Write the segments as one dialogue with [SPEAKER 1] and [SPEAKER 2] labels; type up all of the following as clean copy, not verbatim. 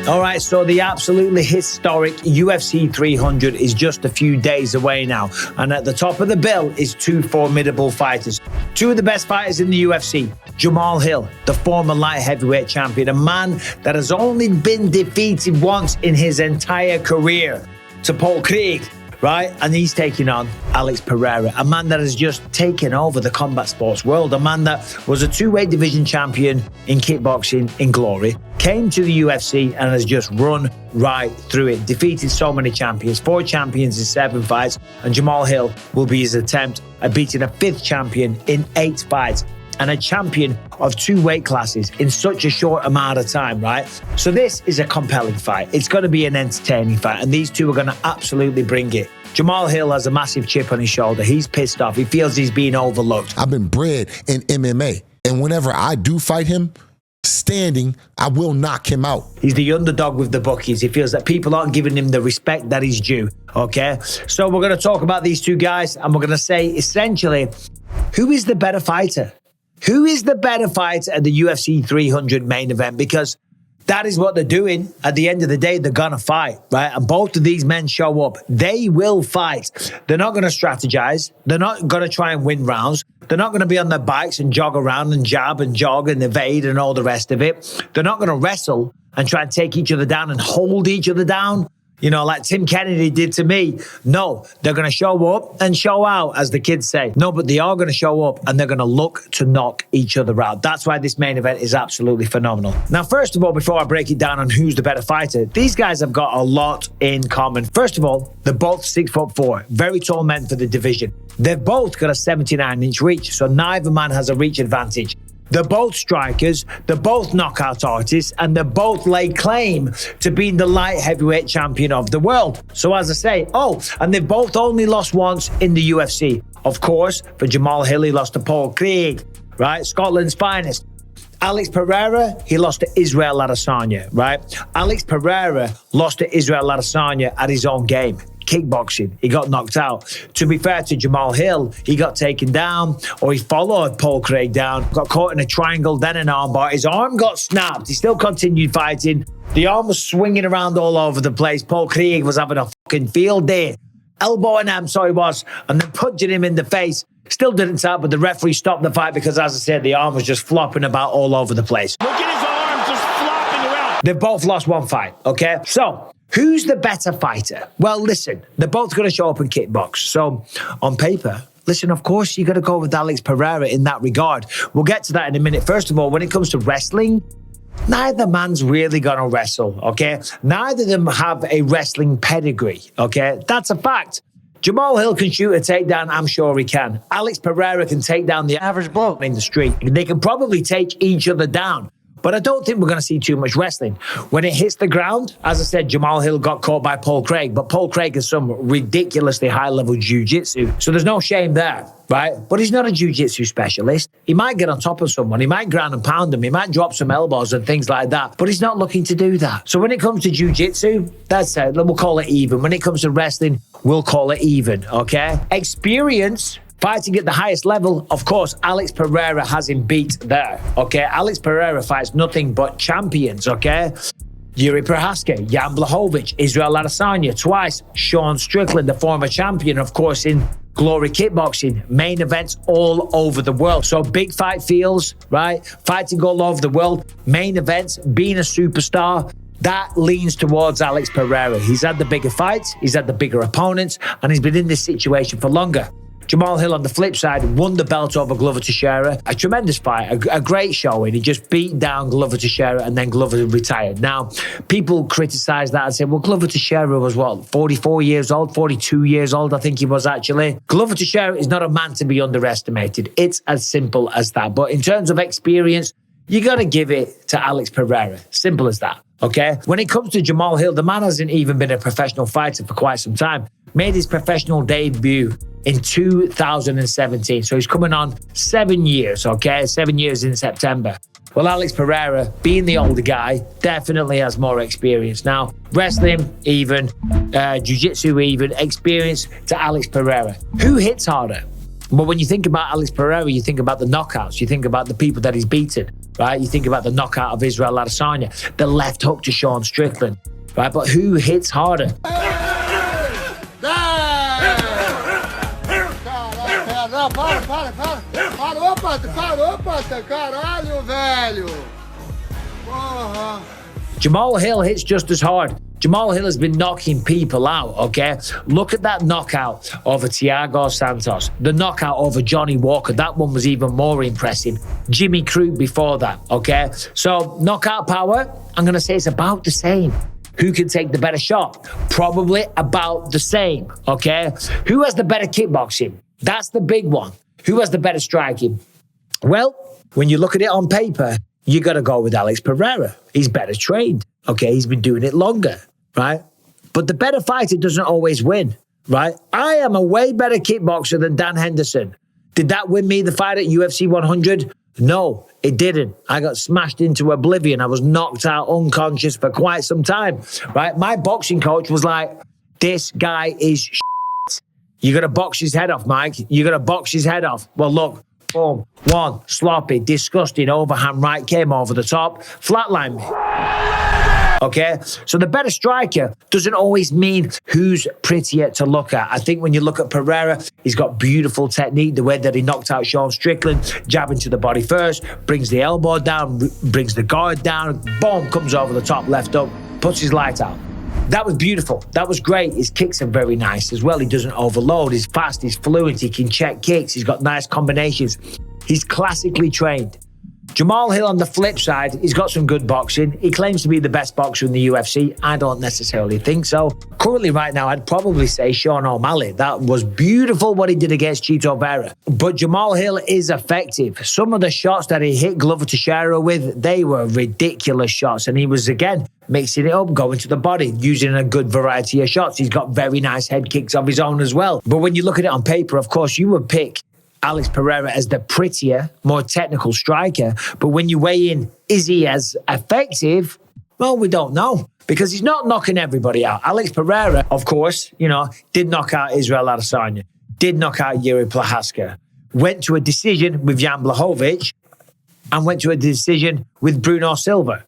[SPEAKER 1] All right, so the absolutely historic UFC 300 is just a few days away now. And at the top of the bill is two formidable fighters. Two of the best fighters in the UFC. Jamahal Hill, the former light heavyweight champion, a man that has only been defeated once in his entire career, to Paul Craig, right? And he's taking on Alex Pereira, a man that has just taken over the combat sports world, a man that was a two-weight division champion in kickboxing in Glory, came to the UFC and has just run right through it, defeated so many champions, 4 champions in 7 fights, and Jamahal Hill will be his attempt at beating a 5th champion in 8 fights. And a champion of 2 weight classes in such a short amount of time, right? So this is a compelling fight. It's going to be an entertaining fight, and these two are going to absolutely bring it. Jamahal Hill has a massive chip on his shoulder. He's pissed off. He feels he's being overlooked.
[SPEAKER 2] I've been bred in MMA, and whenever I do fight him, standing, I will knock him out.
[SPEAKER 1] He's the underdog with the bookies. He feels that people aren't giving him the respect that he's due, okay? So we're going to talk about these two guys, and we're going to say, essentially, who is the better fighter? Who is the better fighter at the UFC 300 main event? Because that is what they're doing. At the end of the day, they're going to fight, right? And both of these men show up. They will fight. They're not going to strategize. They're not going to try and win rounds. They're not going to be on their bikes and jog around and jab and jog and evade and all the rest of it. They're not going to wrestle and try and take each other down and hold each other down, you know, like Tim Kennedy did to me. No, they're going to show up and show out, as the kids say. No, but they are going to show up and they're going to look to knock each other out. That's why this main event is absolutely phenomenal. Now, first of all, before I break it down on who's the better fighter, these guys have got a lot in common. First of all, they're both 6'4", very tall men for the division. They've both got a 79-inch reach, so neither man has a reach advantage. They're both strikers, they're both knockout artists, and they both lay claim to being the light heavyweight champion of the world. So as I say, and they've both only lost once in the UFC. Of course, for Jamahal Hill, he lost to Paul Craig, right? Scotland's finest. Alex Pereira, he lost to Israel Adesanya, right? Alex Pereira lost to Israel Adesanya at his own game. Kickboxing, he got knocked out. To be fair to Jamahal Hill, he got taken down, or he followed Paul Craig down, got caught in a triangle, then an armbar. His arm got snapped. He still continued fighting. The arm was swinging around all over the place. Paul Craig was having a fucking field day. Elbowing him, so he was, and then punching him in the face. Still didn't tap, but the referee stopped the fight because, as I said, the arm was just flopping about all over the place.
[SPEAKER 3] Look at his arm just flopping around.
[SPEAKER 1] They've both lost one fight, okay? So, who's the better fighter? Well, listen, they're both going to show up in kickbox. So, on paper, listen, of course, you got to go with Alex Pereira in that regard. We'll get to that in a minute. First of all, when it comes to wrestling, neither man's really going to wrestle, okay? Neither of them have a wrestling pedigree, okay? That's a fact. Jamahal Hill can shoot a takedown, I'm sure he can. Alex Pereira can take down the average bloke in the street. They can probably take each other down. But I don't think we're going to see too much wrestling. When it hits the ground, as I said, Jamahal Hill got caught by Paul Craig, but Paul Craig has some ridiculously high-level jiu-jitsu, so there's no shame there, right? But he's not a jiu-jitsu specialist. He might get on top of someone, he might ground and pound them, he might drop some elbows and things like that, but he's not looking to do that. So when it comes to jiu-jitsu, that's it, we'll call it even. When it comes to wrestling, we'll call it even, okay? Experience, fighting at the highest level, of course, Alex Pereira has him beat there, okay? Alex Pereira fights nothing but champions, okay? Yuri Prohaska, Jan Blachowicz, Israel Adesanya twice, Sean Strickland, the former champion, of course, in Glory Kickboxing, main events all over the world. So big fight feels, right? Fighting all over the world, main events, being a superstar, that leans towards Alex Pereira. He's had the bigger fights, he's had the bigger opponents, and he's been in this situation for longer. Jamahal Hill, on the flip side, won the belt over Glover Teixeira. A tremendous fight, a great showing. He just beat down Glover Teixeira and then Glover retired. Now, people criticize that and say, well, Glover Teixeira was what, 44 years old, 42 years old, I think he was actually. Glover Teixeira is not a man to be underestimated. It's as simple as that. But in terms of experience, you got to give it to Alex Pereira. Simple as that, okay? When it comes to Jamahal Hill, the man hasn't even been a professional fighter for quite some time. Made his professional debut in 2017. So he's coming on 7 years, okay? 7 years in September. Well, Alex Pereira, being the older guy, definitely has more experience. Now, wrestling, even, jiu-jitsu, even, experience to Alex Pereira. Who hits harder? Well, when you think about Alex Pereira, you think about the knockouts, you think about the people that he's beaten. right? You think about the knockout of Israel Adesanya, the left hook to Sean Strickland, right? But who hits harder? Jamahal Hill hits just as hard. Jamahal Hill has been knocking people out, okay? Look at that knockout over Thiago Santos. The knockout over Johnny Walker, that one was even more impressive. Jimmy Crute before that, okay? So knockout power, I'm going to say it's about the same. Who can take the better shot? Probably about the same, okay? Who has the better kickboxing? That's the big one. Who has the better striking? Well, when you look at it on paper, you got to go with Alex Pereira. He's better trained, okay? He's been doing it longer, right? But the better fighter doesn't always win, right? I am a way better kickboxer than Dan Henderson. Did that win me the fight at UFC 100? No, it didn't. I got smashed into oblivion. I was knocked out unconscious for quite some time, right? My boxing coach was like, this guy is shit. You got to box his head off, Mike. You got to box his head off. Well, look, boom, one, sloppy, disgusting overhand right came over the top, flatlined me. Okay, so the better striker doesn't always mean who's prettier to look at. I think when you look at Pereira, he's got beautiful technique, the way that he knocked out Sean Strickland, jabbing to the body first, brings the elbow down, brings the guard down, boom, comes over the top, left up, puts his light out. That was beautiful. That was great. His kicks are very nice as well. He doesn't overload. He's fast. He's fluent. He can check kicks. He's got nice combinations. He's classically trained. Jamahal Hill on the flip side, he's got some good boxing. He claims to be the best boxer in the UFC. I don't necessarily think so. Currently right now, I'd probably say Sean O'Malley. That was beautiful what he did against Chito Vera. But Jamahal Hill is effective. Some of the shots that he hit Glover Teixeira with, they were ridiculous shots. And he was, again, mixing it up, going to the body, using a good variety of shots. He's got very nice head kicks of his own as well. But when you look at it on paper, of course, you would pick Alex Pereira as the prettier, more technical striker. But when you weigh in, is he as effective? Well, we don't know because he's not knocking everybody out. Alex Pereira, of course, did knock out Israel Adesanya, did knock out Yuri Prochazka, went to a decision with Jan Blachowicz and went to a decision with Bruno Silva.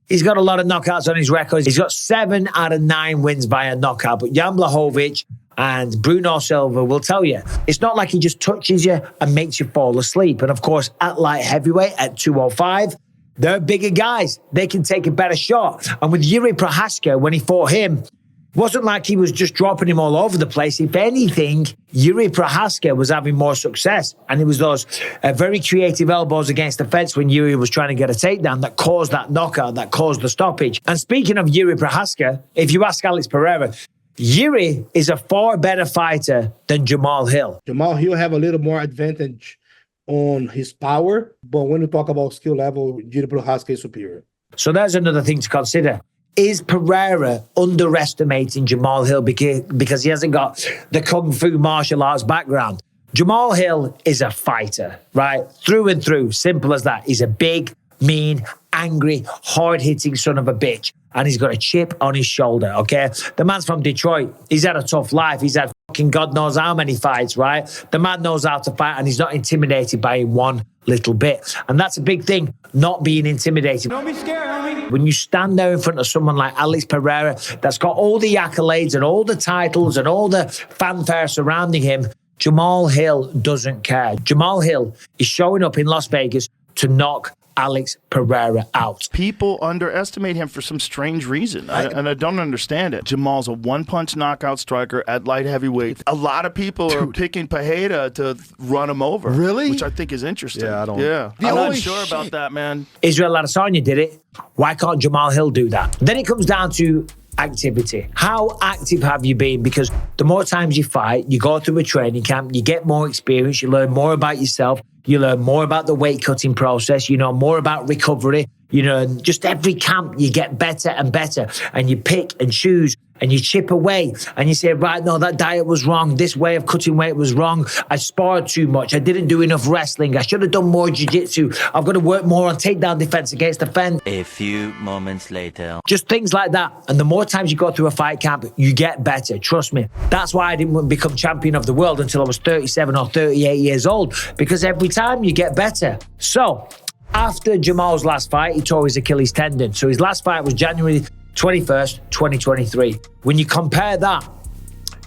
[SPEAKER 1] He's got a lot of knockouts on his record. He's got 7 out of 9 wins by a knockout. But Jan Blachowicz and Bruno Silva will tell you, it's not like he just touches you and makes you fall asleep. And of course, at light heavyweight, at 205, they're bigger guys. They can take a better shot. And with Yuri Prochazka, when he fought him, it wasn't like he was just dropping him all over the place. If anything, Yuri Prochazka was having more success. And it was those very creative elbows against the fence when Yuri was trying to get a takedown that caused that knockout, that caused the stoppage. And speaking of Yuri Prochazka, if you ask Alex Pereira, Yuri is a far better fighter than Jamahal Hill.
[SPEAKER 4] Jamahal Hill have a little more advantage on his power, but when you talk about skill level, Yuri Prochazka is superior.
[SPEAKER 1] So there's another thing to consider. Is Pereira underestimating Jamahal Hill because he hasn't got the Kung Fu martial arts background? Jamahal Hill is a fighter, right? Through and through, simple as that. He's a big, mean, angry, hard-hitting son of a bitch. And he's got a chip on his shoulder, okay? The man's from Detroit. He's had a tough life. He's had fucking God knows how many fights, right? The man knows how to fight and he's not intimidated by him one little bit. And that's a big thing, not being intimidated.
[SPEAKER 3] Don't be scared, homie.
[SPEAKER 1] When you stand there in front of someone like Alex Pereira that's got all the accolades and all the titles and all the fanfare surrounding him, Jamahal Hill doesn't care. Jamahal Hill is showing up in Las Vegas to knock Alex Pereira out.
[SPEAKER 5] People underestimate him for some strange reason, and I don't understand it. Jamal's a one-punch knockout striker at light heavyweight. A lot of people are picking Pereira to run him over.
[SPEAKER 2] Really?
[SPEAKER 5] Which I think is interesting.
[SPEAKER 2] Yeah, I don't.
[SPEAKER 5] Yeah, I'm not sure about that, man.
[SPEAKER 1] Israel Adesanya did it. Why can't Jamahal Hill do that? Then it comes down to activity. How active have you been? Because the more times you fight, you go through a training camp, you get more experience, you learn more about yourself, you learn more about the weight cutting process, you know more about recovery, just every camp you get better and better, and you pick and choose and you chip away and you say, right, no, that diet was wrong. This way of cutting weight was wrong. I sparred too much. I didn't do enough wrestling. I should have done more jiu-jitsu. I've got to work more on takedown defense against the fence.
[SPEAKER 6] A few moments later.
[SPEAKER 1] Just things like that. And the more times you go through a fight camp, you get better. Trust me. That's why I didn't become champion of the world until I was 37 or 38 years old, because every time you get better. So After Jamal's last fight, he tore his Achilles tendon. So his last fight was January 21st, 2023. When you compare that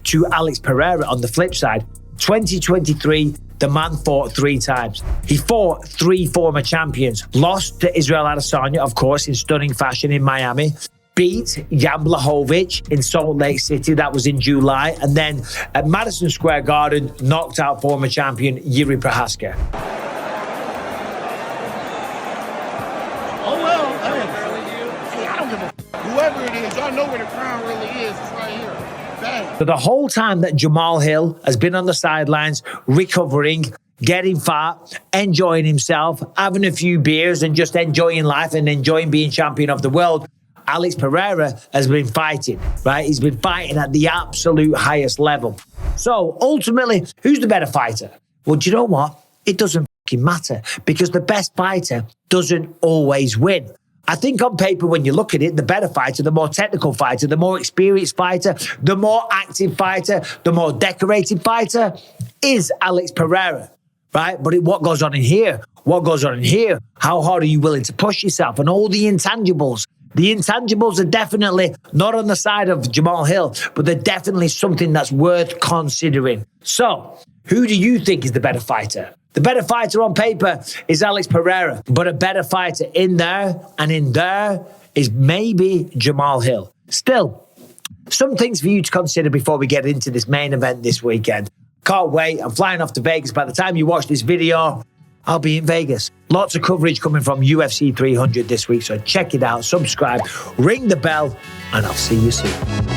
[SPEAKER 1] to Alex Pereira on the flip side, 2023, the man fought 3 times. He fought 3 former champions. Lost to Israel Adesanya, of course, in stunning fashion in Miami. Beat Jan Blachowicz in Salt Lake City. That was in July. And then at Madison Square Garden, knocked out former champion Yuri Prohaska.
[SPEAKER 7] Oh, well, hey, I don't give a whoever it is, y'all know where the crown really is. It's right here. Bang.
[SPEAKER 1] So the whole time that Jamahal Hill has been on the sidelines, recovering, getting fat, enjoying himself, having a few beers and just enjoying life and enjoying being champion of the world, Alex Pereira has been fighting, right? He's been fighting at the absolute highest level. So ultimately, who's the better fighter? Well, do you know what? It doesn't fucking matter because the best fighter doesn't always win. I think on paper, when you look at it, the better fighter, the more technical fighter, the more experienced fighter, the more active fighter, the more decorated fighter is Alex Pereira, right? But what goes on in here? What goes on in here? How hard are you willing to push yourself? And all the intangibles. The intangibles are definitely not on the side of Jamahal Hill, but they're definitely something that's worth considering. So, who do you think is the better fighter? The better fighter on paper is Alex Pereira, but a better fighter in there and in there is maybe Jamahal Hill. Still, some things for you to consider before we get into this main event this weekend. Can't wait. I'm flying off to Vegas. By the time you watch this video, I'll be in Vegas. Lots of coverage coming from UFC 300 this week, so check it out, subscribe, ring the bell, and I'll see you soon.